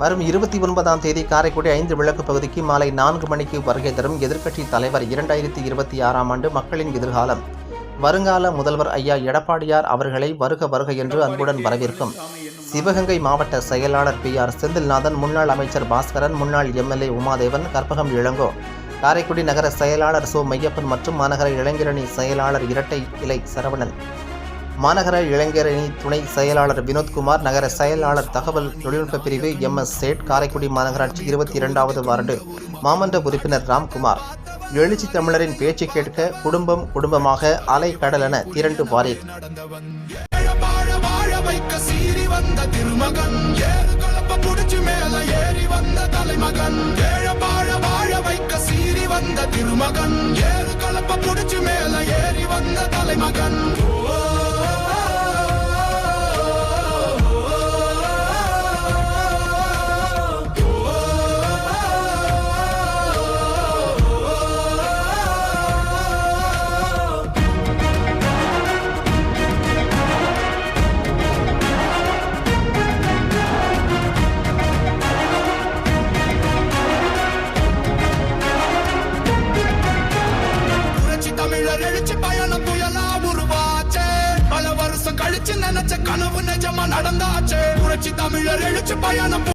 வரும் 29ஆம் தேதி காரைக்குடி 5 விளக்கு பகுதிக்கு மாலை 4 மணிக்கு வருகை தரும் எதிர்க்கட்சித் தலைவர் 2026ஆம் ஆண்டு மக்களின் எதிர்காலம் வருங்கால முதல்வர் ஐயா எடப்பாடியார் அவர்களை வருக வருக என்று அன்புடன் வரவேற்கும் சிவகங்கை மாவட்ட செயலாளர் PR செந்தில்நாதன், முன்னாள் அமைச்சர் பாஸ்கரன், முன்னாள் MLA உமாதேவன், கற்பகம் இளங்கோ, காரைக்குடி நகர செயலாளர் சோ மையப்பன் மற்றும் மாநகர இளைஞரணி செயலாளர் இரட்டை இலை சரவணன், மாநகர இளைஞரணி துணை செயலாளர் வினோத்குமார், நகர செயலாளர் தகவல் தொழில்நுட்ப பிரிவு MS சேட், காரைக்குடி மாநகராட்சி 22வது வார்டு மாமன்ற உறுப்பினர் ராம்குமார், எழுச்சி தமிழரின் பேச்சு கேட்க குடும்பம் குடும்பமாக அலை கடலென திரண்டு வாரீர். எழுச்சி பயணம் புயலா உருவாச்சே, பல வருஷம் கழிச்சு நினைச்ச கனவு நிஜமா நடந்தாச்சே. புரட்சி தமிழர் எழுச்சி பயணம்